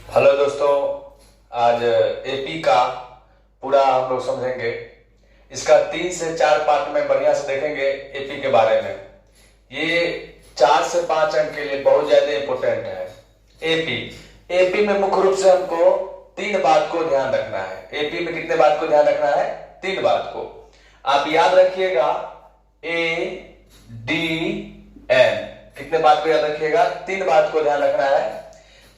Hello दोस्तों, आज AP का पूरा हम लोग समझेंगे। इसका 3 से 4 पार्ट में बढ़िया से देखेंगे एपी के बारे में। ये 4 से 5 अंक के लिए बहुत ज्यादा इंपोर्टेंट है। एपी एपी में मुख्य रूप से हमको 3 बात को ध्यान रखना है। एपी में कितने बात को ध्यान रखना है? 3 बात को आप याद रखिएगा। ए डी एन, कितने बात को याद रखिएगा? 3 बात को ध्यान रखना है।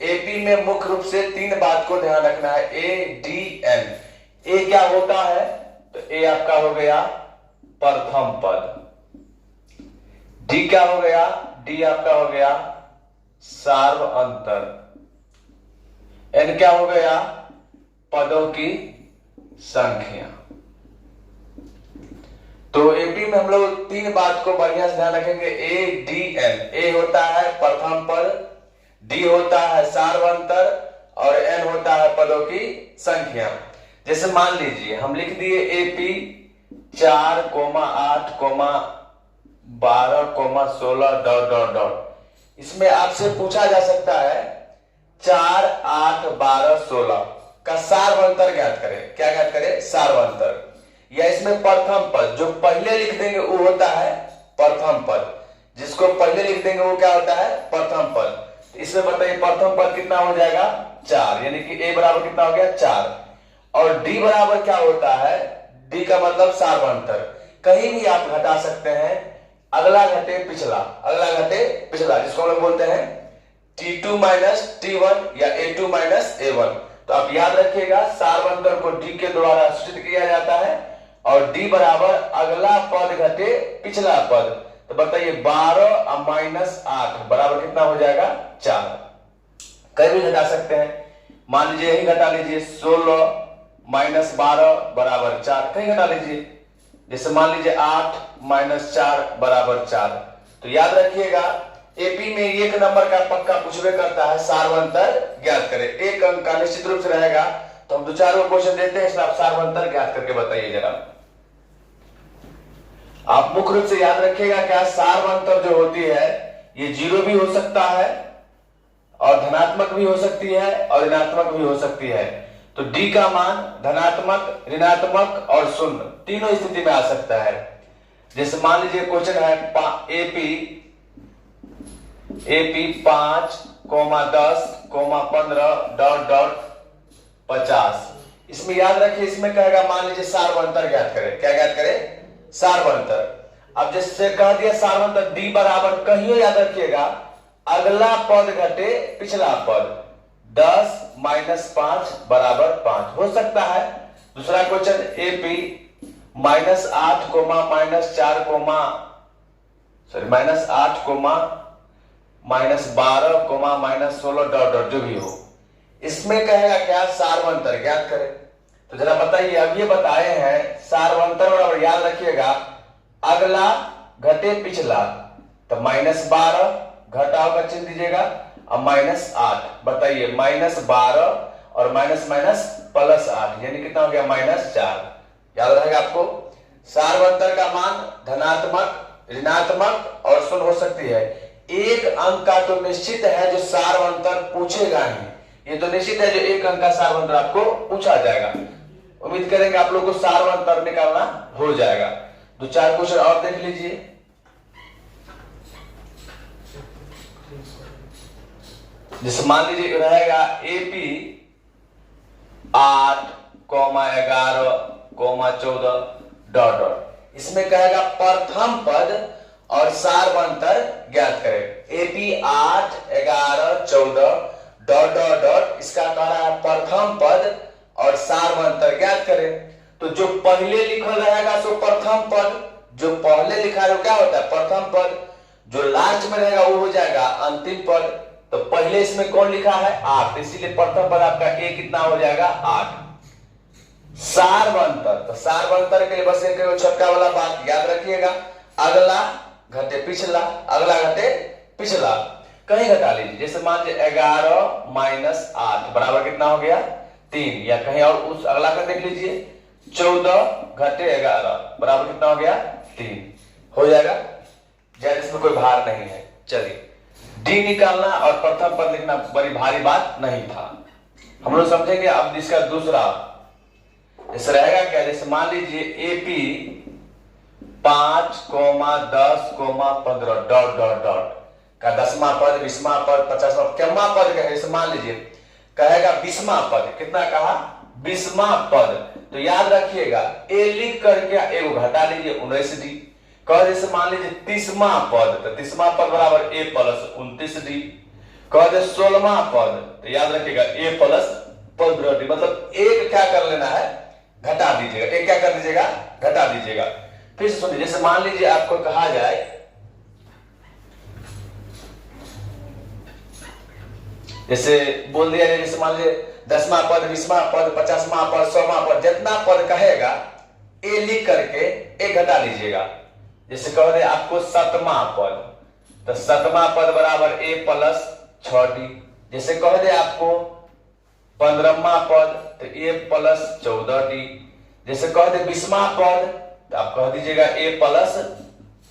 एपी में मुख्य रूप से 3 बात को ध्यान रखना है। A D N. ए क्या होता है? तो ए आपका हो गया प्रथम पद। डी क्या हो गया? डी आपका हो गया सार्व अंतर। एन क्या हो गया? पदों की संख्या। तो एपी में हम लोग 3 बात को बढ़िया से ध्यान रखेंगे। A D N. ए होता है प्रथम पद, डी होता है सार्वंतर और एन होता है पदों की संख्या। जैसे मान लीजिए हम लिख दिए एपी 4,8,12,16 डॉट डॉट डॉट। इसमें आपसे पूछा जा सकता है 4, 8, 12, 16 का सार्वंतर ज्ञात करें। क्या ज्ञात करें? सार्वंतर। या इसमें प्रथम पद जो पहले लिख देंगे वो होता है प्रथम पद। जिसको पहले लिख देंगे वो क्या होता है? प्रथम पद। इसमें बताइए प्रथम पद कितना हो जाएगा? 4, यानी कि ए बराबर कितना हो गया? 4। और डी बराबर क्या होता है? डी का मतलब सार्वंतर। कहीं भी आप घटा सकते हैं, अगला घटे पिछला, अगला घटे पिछला, जिसको हम लोग बोलते हैं T2 माइनस T1 या A2 माइनस A1। तो आप याद रखिएगा सार्वंतर को डी के द्वारा सूचित किया जाता है और डी बराबर अगला पद घटे पिछला पद। तो बताइए 12 माइनस 8 बराबर कितना हो जाएगा? 4। कहीं भी घटा सकते हैं। मान लीजिए यही घटा लीजिए 16 माइनस 12 बराबर 4, कहीं घटा लीजिए। जैसे मान लीजिए 8 माइनस 4 बराबर 4। तो याद रखिएगा एपी में 1 नंबर का पक्का पूछबे करता है सार्वंतर ज्ञात करें। 1 अंक का निश्चित रूप से रहेगा। तो हम 2-4 क्वेश्चन देते हैं, इसमें आप सार्वंतर ज्ञात करके बताइए जरा। आप मुख्य रूप से याद रखिएगा क्या सार्वंतर जो होती है ये 0 भी हो सकता है और धनात्मक भी हो सकती है और ऋणात्मक भी हो सकती है। तो डी का मान धनात्मक, ऋणात्मक और शून्य तीनों स्थिति में आ सकता है। जैसे मान लीजिए क्वेश्चन है एपी 5, 10, 15 डॉट डॉट 50। इसमें याद रखिए, इसमें कहेगा मान लीजिए सार्वंतर ज्ञात करें। क्या ज्ञात करें? सार्वंतर। अब जैसे कह दिया सार्वंतर डी बराबर, कहीं याद रखिएगा अगला पद घटे पिछला पद। 10 माइनस 5 बराबर 5 हो सकता है। दूसरा क्वेश्चन एपी -8, -4, -8, -12, -16 डॉट डॉट जो भी हो। इसमें कहेगा क्या? सार्वंतर ज्ञात करें। तो जरा बताइए, अब ये बताए हैं सार्वंतर बराबर, याद रखिएगा अगला घटे पिछला। तो -12 घटा होगा चिन्ह दीजिएगा और -8। बताइए -12 और माइनस माइनस +8 यानी कितना हो गया? -4। याद रहेगा आपको। सार्वंतर का मान धनात्मक, ऋणात्मक और शून्य हो सकती है। 1 अंक का तो निश्चित है जो सार्वंतर पूछेगा ही। ये तो निश्चित है जो 1 अंक का सार्वंतर आपको पूछा जाएगा। उम्मीद करेंगे आप लोग को सार्वंतर निकालना हो जाएगा। 2-4 क्वेश्चन और देख लीजिए। जैसे मान लीजिए रहेगा एपी 8, 11, 14 डॉट डॉट। इसमें कहेगा प्रथम पद और सार्वंतर ज्ञात करें। AP 8, 11, 14 dot dot dot. इसका कह रहा है प्रथम पद और सार्वंतर ज्ञात करें। तो जो पहले लिखल रहेगा सो प्रथम पद, जो पहले लिखा है वो क्या होता है? प्रथम पद। जो लास्ट में रहेगा वो हो जाएगा अंतिम पद। तो पहले इसमें कौन लिखा है? 8, इसीलिए प्रथम पद आपका ए कितना हो जाएगा? 8। सार्वंतर, तो सार्वंतर के लिए बस एक छोटा वाला बात याद रखिएगा, अगला घटे पिछला, अगला घटे पिछला। कहीं घटा लीजिए। जैसे मान लीजिए 11 माइनस 8 बराबर कितना हो गया? 3। या कहीं और उस अगला का देख लीजिए 14 घटे 11 बराबर कितना हो गया? 3 हो जाएगा। जैसे इसमें कोई भार नहीं है। चलिए डी निकालना और प्रथम पद लिखना बड़ी भारी बात नहीं था। हम लोग समझेंगे। अब इसका दूसरा जैसे रहेगा क्या, जैसे मान लीजिए एपी 5,10,15 डॉट डॉट डॉट का 10वां पद, 20वां पद, 50वां क्या पद का, जैसे मान लीजिए कहेगा 20वां पद, कितना कहा 20वां पद, तो याद रखिएगा ए लिख करके एगो घटा लीजिए 19D। कह जैसे मान लीजिए 30वां पद, तो 30वां पद बराबर ए प्लस 29D। कह दे 16वां पद, तो याद रखिएगा ए प्लस 15D। मतलब एक क्या कर लेना है, घटा दीजिएगा। एक क्या कर दीजिएगा, घटा दीजिएगा। फिर से सुनिए, जैसे मान लीजिए आपको कहा जाए जैसे बोल दिया जाए, जैसे मान लीजिए 10वां पद, 20वां पद, 50वां पद, 100वां पद, जितना पद कहेगा ए लिख करके एक घटा लीजिएगा। जैसे कह दे आपको 7वां पद, तो 7वां पद बराबर ए प्लस 6D। जैसे कह दे आपको 15वां पद, तो ए प्लस 14D। जैसे कह दे 20वां पद, तो आप कह दीजिएगा ए प्लस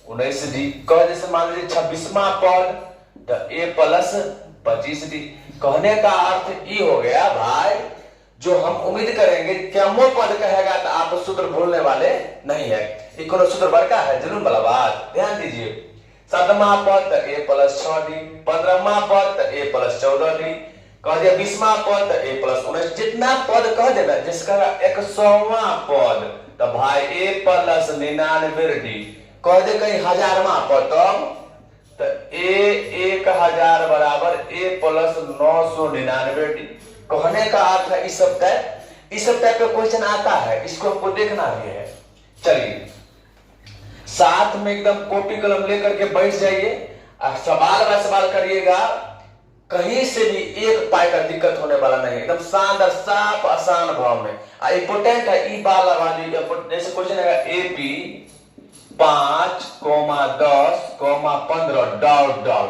19D। कह जैसे मान लीजिए 26वां पद, तो ए प्लस 25D। कहने का अर्थ ये हो गया भाई, जो हम उम्मीद करेंगे कैमो पद कहेगा तो आप सूत्र भूलने वाले नहीं है। ये कोनो सूत्र बड़का है, जरूर वाला बात ध्यान दीजिए। 7वां पद तो ए प्लस 6D, 15वां पद तो ए प्लस 14D, कह दिया 20वां पद तो ए प्लस 19। जितना पद कह देना, जिसका 100वां पद तो भाई ए प्लस 99D। कह दे कहीं 1000वां पद, तो ए 1000 बराबर ए प्लस 999D। कहने का अर्थ है इस सब टाइप का क्वेश्चन आता है, इसको हमको देखना भी है। चलिए साथ में एकदम कॉपी कलम लेकर के बैठ जाइए, सवाल बाय सवाल करिएगा। कहीं से भी एक पाई का दिक्कत होने वाला नहीं, एकदम शानदार साफ आसान भाव में। इंपोर्टेंट है ई वाला वाली। जैसे क्वेश्चन है एपी 5,10,15 डॉट डॉट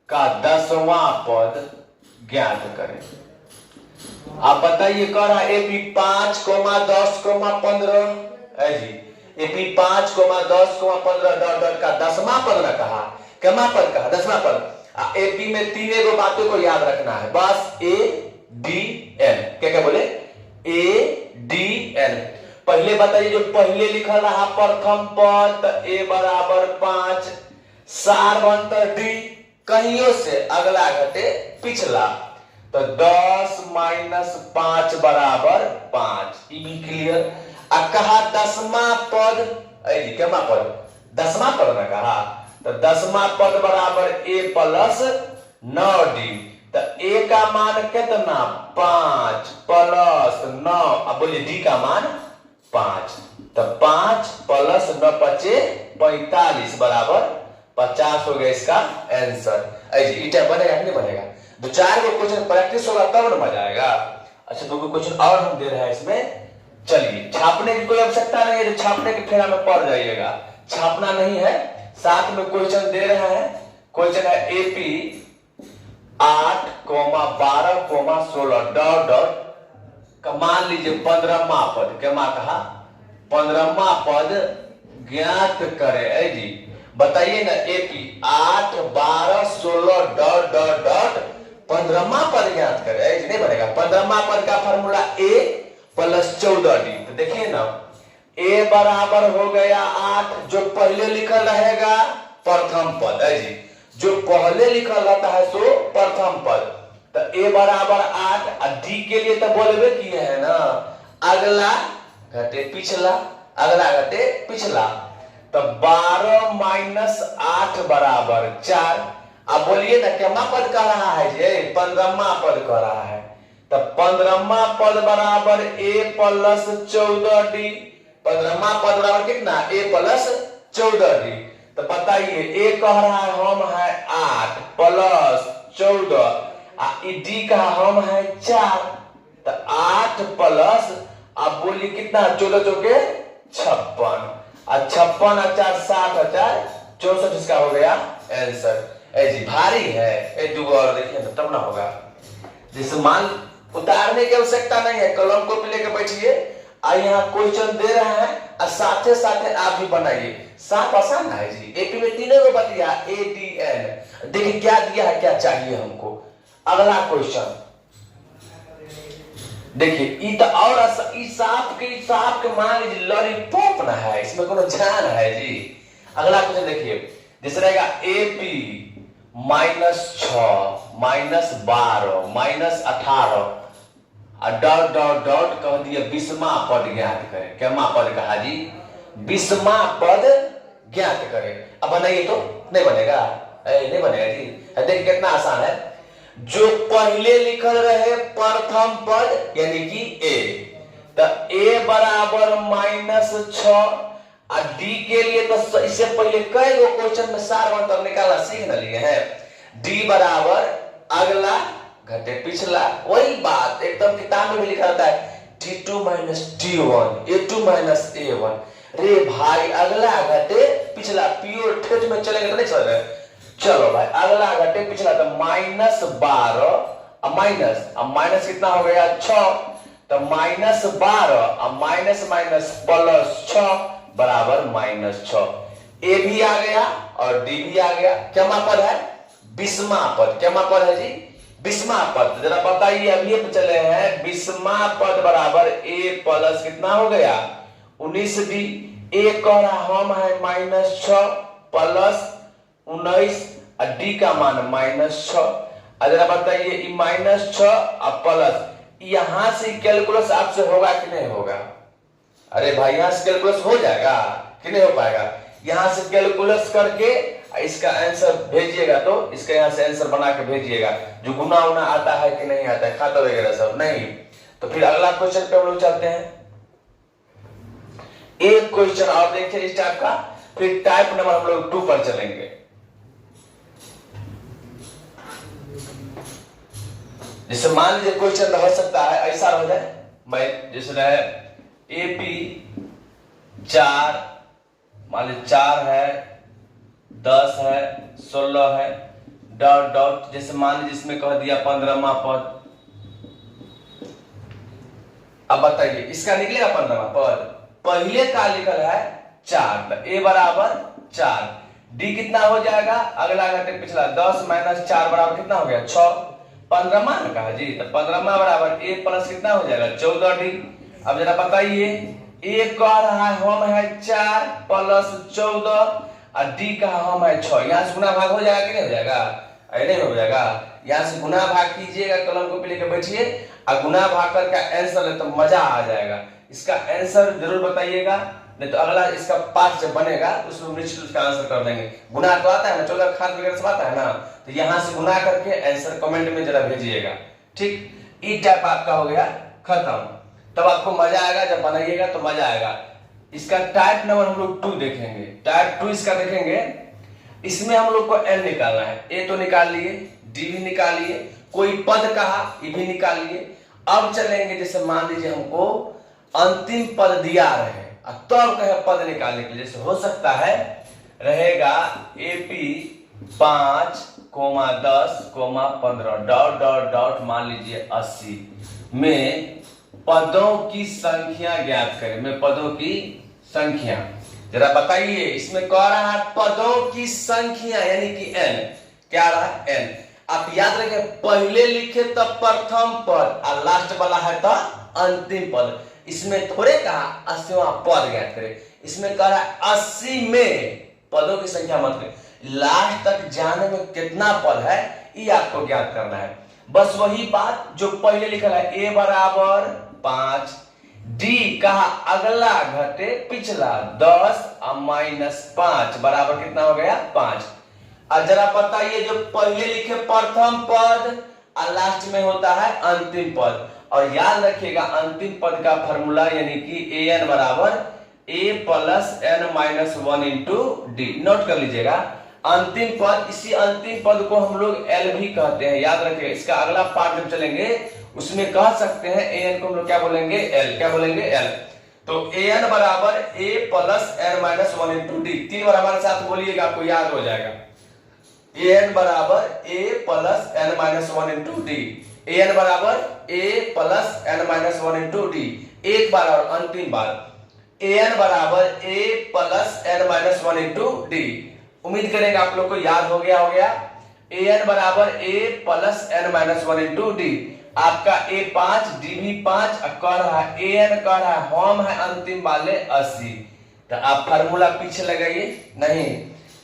का 10वां पद ज्ञात करें। आप बताइए, कह रहा एपी 5,10,15 जी, एपी 5,10,15 डॉट डॉट का 10वां पद ना कहा, क्या पद कहा, 10वां पद। एपी में 3 बातों को याद रखना है बस, ए डी एन। क्या क्या बोले, ए डी एन। पहले बताइए, जो पहले लिखा रहा प्रथम पद, ए बराबर 5, सार्वंतर डी, कहियों से अगला घटे पिछला, तो 10 माइनस 5 बराबर 5। ये भी क्लियर। अब कहा 10वां पद, क्या पद, 10वां पद ना कहा, तो 10वां पद बराबर ए प्लस 9D। तो ए का मान कितना, 5 प्लस 9। अब बोलिए डी का मान 5, तो 5 प्लस 9 5 45 बराबर 50 हो गया इसका आंसर। ऐसे बनेगा कि नहीं बनेगा। 2-4 को क्वेश्चन प्रैक्टिस होगा तब ना मजा आएगा। अच्छा 2 क्वेश्चन और हम दे रहे हैं इसमें। चलिए, छापने की कोई आवश्यकता नहीं है, जो छापने के फेरा में पड़ जाइएगा, छापना नहीं है। साथ में क्वेश्चन दे रहे हैं, क्वेश्चन है एपी 8,12,16 डॉट डॉट का मान लीजिए 15वां पद, क्या कहा 15वां पद ज्ञात करे। जी बताइए ना, एपी 8, 12, 16 डॉट डॉट डॉट 15वां पद ज्ञात करे। नहीं बनेगा। 15वां पद का फॉर्मूला ए प्लस 14D। तो देखिए ना, ए बराबर हो गया 8, जो पहले लिखा रहेगा प्रथम पद है जी, जो पहले लिखा रहता है सो प्रथम पद। तो ए बराबर 8, डी के लिए तो बोलबे किए है ना, अगला घटे पिछला, अगला घटे पिछला। तो 12 माइनस 8 बराबर 4। अब बोलिए ना, क्या पद कह रहा है जी, 15वां पद कह रहा है। तो 15वां पद बराबर ए प्लस 14D। 15वां पद बराबर कितना, ए प्लस 14D। तो बताइए, ए कह रहा है हम है 8 प्लस 14, डी का हम है 4। तो 8 प्लस, अब बोलिए कितना, 14 चौके 56, 56 और 4 60 और 4 64, इसका हो गया आंसर। जी भारी है, ए 2 और देखिए ना तब ना होगा। जैसे मान उतारने की आवश्यकता नहीं है, कलम को लेकर बैठिए। यहाँ क्वेश्चन दे रहे हैं और साथे साथे आप भी बनाइए, साफ आसान है जी। एपी में 3 को बतिया, ए डी एन। देखिए क्या दिया है, क्या चाहिए हमको। अगला क्वेश्चन देखिए ई तो और ई सांप के मान लीजिए लॉलीपॉप ना है, इसमें कोनो जान है जी। अगला क्वेश्चन देखिए, जैसे रहेगा AP -6 -12 -18 डॉट डॉट डॉट कह दिया 20वां पद ज्ञात करें। क्या पद कहा जी? 20वां पद ज्ञात करें। अब बनाइए तो नहीं बनेगा, नहीं बनेगा जी। देखिए कितना आसान है, जो पहले लिखल रहे प्रथम पद यानी कि A, तो A बराबर -6 और D के लिए तो इससे पहले कई गो क्वेश्चन में सार अंतर निकालना सीख न लिए हैं। D बराबर अगला घटे पिछला, वही बात एकदम किताब में भी लिखा रहता है T2 - T1 A2 - A1। रे भाई अगला घटे पिछला प्योर ठेठ में चलेंगे तो नहीं चल रहे। चलो भाई अगला घटे पिछला, तो -12 माइनस कितना हो गया 6, तो -12 माइनस +6 बराबर -6। ए भी आ गया और डी भी आ गया। क्या पद है? 20वां पद। क्या पद है जी? 20वां पद। जरा बताइए, अब ये चले हैं 20वां पद बराबर A प्लस कितना हो गया 19D। ए कह रहा हम है -6 प्लस 19 और डी का मान -6। जरा बताइए -6 और प्लस, यहां से कैलकुलस आपसे होगा कि नहीं होगा? अरे भाई यहां से कैलकुलस हो जाएगा कि नहीं हो पाएगा? यहां से कैलकुलस करके इसका आंसर भेजिएगा, तो इसका यहां से आंसर बना के भेजिएगा। जो गुना उना आता है कि नहीं आता है, खाता वगैरह सब नहीं। तो फिर अगला क्वेश्चन पे हम लोग चलते हैं। एक क्वेश्चन और देखिए इस टाइप का, फिर टाइप नंबर हम लोग 2 पर चलेंगे। जैसे मान लीजिए क्वेश्चन हो सकता है ऐसा हो जाए, मैं जैसे रहे AP 4, मान लीजिए 4 है, 10 है, 16 है, डॉट डॉट, जैसे मान लीजिए इसमें कह दिया 15वां पद। अब बताइए इसका निकलेगा 15वां पद। पहले का लिखल है 4, तो A बराबर 4, D कितना हो जाएगा अगला घटे पिछला 10 - 4 बराबर कितना हो गया 6। 15वां ना कहा जी, तो 15वां बराबर A प्लस कितना हो जाएगा 14D। अब जरा बताइए, A कह रहा है हम है 4 प्लस 14 और D का हम है 6। यहाँ से गुना भाग हो जाएगा कि नहीं हो जाएगा? नहीं हो जाएगा। यहाँ से गुना भाग कीजिएगा, कलम को लेकर बैठिए और गुना भाग करके आंसर ले तो मजा आ जाएगा। इसका आंसर जरूर बताइएगा, नहीं तो अगला इसका पार्ट जब बनेगा उसमें निश्चित उसका आंसर कर देंगे। गुना तो आता है ना, 14 खाद वगैरह सब आता है ना, तो यहाँ से गुना करके आंसर कमेंट में जरा भेजिएगा। ठीक, ई टाइप आपका हो गया खत्म। तब आपको मजा आएगा, जब बनाइएगा तो मजा आएगा। इसका टाइप नंबर हम लोग 2 देखेंगे। टाइप 2 इसका देखेंगे, इसमें हम लोग को n निकालना है। ए तो निकाल लिए, डी भी निकालिए, कोई पद कहा ये भी निकालिए। अब चलेंगे, जैसे मान लीजिए हमको अंतिम पद दिया रहे, तब कहे पद निकालने के लिए, जैसे हो सकता है रहेगा AP 5, 10, 15 डॉट डॉट डॉट मान लीजिए 80 में पदों की संख्या ज्ञात करें। में पदों की संख्या जरा बताइए, इसमें कह रहा है पदों की संख्या यानी कि n। क्या रहा है n। आप याद रखें, पहले लिखे तब प्रथम पद और लास्ट वाला है तो अंतिम पद। इसमें थोड़े कहा 80वां पद ज्ञात करें, इसमें कह रहा है 80 में पदों की संख्या मत करें। लास्ट तक जाने में कितना पद है ये आपको ज्ञात करना है। बस वही बात जो पहले लिखा है, A बराबर 5, D कहा अगला घटे पिछला 10 और -5 बराबर कितना हो गया 5। अब जरा बताइए, जो पहले लिखे प्रथम पद और लास्ट में होता है अंतिम पद। और याद रखिएगा अंतिम पद का फॉर्मूला यानी कि an बराबर a plus n minus 1 into D. Note कर लीजिएगा अंतिम पद, इसी अंतिम पद को हम लोग l भी कहते हैं। याद रखिए, इसका अगला पार्ट जब चलेंगे उसमें कह सकते हैं an को हम लोग क्या बोलेंगे l। क्या बोलेंगे l। तो an बराबर a plus n minus 1 into D. 3 बार हमारे साथ बोलिएगा, आपको याद हो जाएगा। an बराबर a plus n minus 1 into D. an बराबर a plus n minus 1 into D. एक बार और अंतिम बार, an बराबर a plus n minus 1 into D. उम्मीद करेंगे आप लोग को याद हो गया। an बराबर a plus n minus 1 into D. आपका a 5 d भी 5 कह रहा है an कह रहा है हम है अंतिम वाले 80। तो आप फार्मूला पीछे लगाइए नहीं,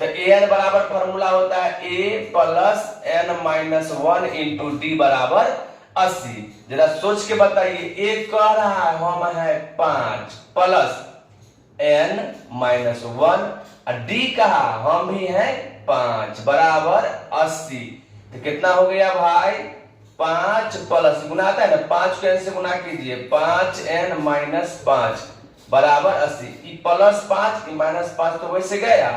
तो an बराबर फार्मूला होता है a plus n minus 1 into D बराबर 80। जरा सोच के बताइए, a कह रहा है हम है 5 प्लस n माइनस 1 और डी कहा हम भी हैं 5 बराबर 80। तो कितना हो गया भाई, 5 प्लस गुना आता है ना, 5 को n से गुना कीजिए, 5n माइनस 5 बराबर 80। ई प्लस 5 ई माइनस 5 तो वैसे गया,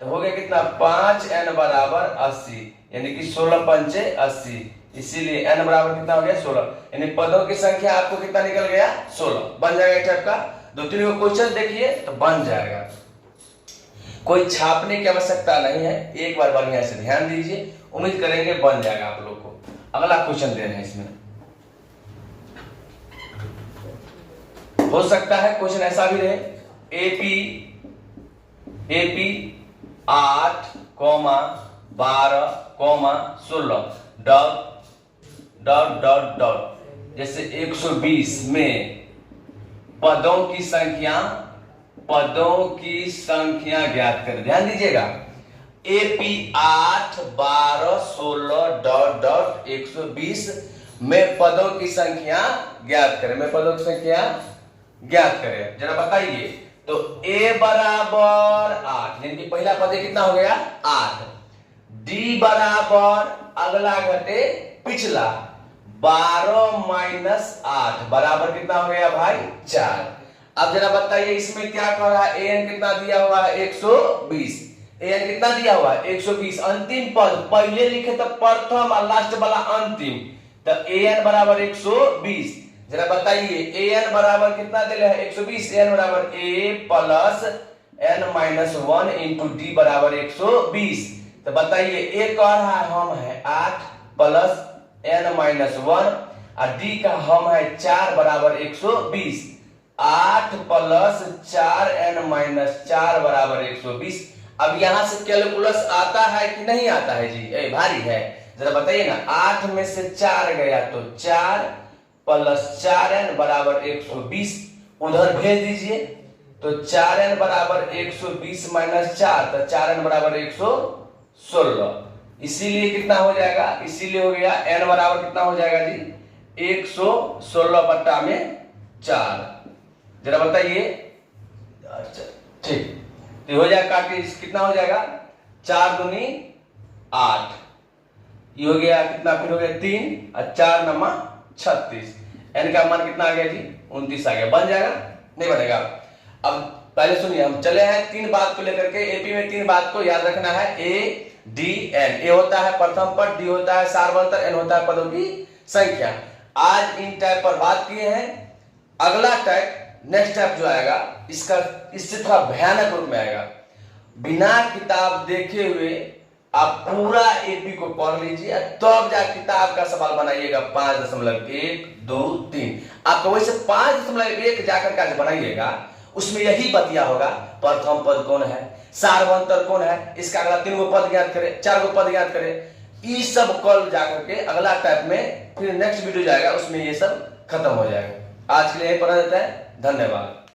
तो हो गया कितना 5n बराबर 80, यानी कि 16 पंचे 80। इसीलिए n बराबर कितना हो गया 16, यानी पदों की संख्या आपको कितना निकल गया 16। बन जाएगा इस टाइप का। 2-3 क्वेश्चन देखिए तो बन जाएगा, कोई छापने की आवश्यकता नहीं है, एक बार बढ़िया से ध्यान दीजिए, उम्मीद करेंगे बन जाएगा आप लोग को। अगला क्वेश्चन दे रहे हैं, इसमें हो सकता है क्वेश्चन ऐसा भी रहे, एपी 8, 12, 16 डॉट डॉट डॉट, जैसे 120 में पदों की संख्या ज्ञात करें। ध्यान दीजिएगा, एपी 8, 12, 16 डॉट डॉट 120 में पदों की संख्या ज्ञात करें, में पदों की संख्या ज्ञात करें। जरा बताइए, तो a बराबर 8, यानी कि पहला पद कितना हो गया 8, d बराबर अगला घटे पिछला 12 माइनस 8 बराबर कितना हो गया भाई 4। अब जरा बताइए इसमें क्या कर रहा है, an कितना दिया हुआ है 120, an कितना दिया हुआ है 120, अंतिम पद पहले लिखे तो प्रथम और लास्ट वाला अंतिम, तो an बराबर 120। जरा बताइए an बराबर कितना दिया है 120, an बराबर a plus n minus 1 into D बराबर 120। तो बताइए a कह रहा है हम है 8 प्लस n माइनस 1 और d का हम है 4 बराबर 120। 8 प्लस 4n माइनस 4 बराबर 120। अब यहां से कैलकुलस आता है कि नहीं आता है जी, भारी है, जरा बताइए ना। 8 में से 4 गया तो 4 प्लस 4n बराबर 120 उधर भेज दीजिए, तो 4n बराबर 120 माइनस 4, तो 4n बराबर 116। इसीलिए कितना हो जाएगा, इसीलिए हो गया n बराबर कितना हो जाएगा जी 116 बट्टा में 4। जरा बताइए, अच्छा ठीक, तो हो जाएगा काटिए, कितना हो जाएगा 4 दूनी 8, ये हो गया कितना, फिर हो गया 3 और 4 नमा 36, n का मान कितना आ गया जी 29 आ गया। बन जाएगा नहीं बनेगा। अब पहले सुनिए, हम चले हैं 3 बात को लेकर के, एपी में 3 बात को याद रखना है, ए डी एन। ए होता है प्रथम पद, डी होता है सार्वंतर, एन होता है पदों की संख्या। आज इन टाइप पर बात किए हैं। अगला टाइप नेक्स्ट टाइप जो आएगा इसका इससे थोड़ा भयानक रूप में आएगा। बिना किताब देखे हुए आप पूरा एपी को पढ़ लीजिए, तब जा किताब का सवाल बनाइएगा 5.1, 2, 3। आपको वैसे 5.1 जाकर का बनाइएगा, उसमें यही बतिया होगा प्रथम पद कौन है, सार्वंतर कौन है, इसका अगला 3 गो पद ज्ञात करें, 4 गो पद ज्ञात करें। ये सब कल जाकर के अगला टाइप में फिर नेक्स्ट वीडियो जाएगा, उसमें ये सब खत्म हो जाएगा। आज के लिए यही पढ़ा जाता है। धन्यवाद।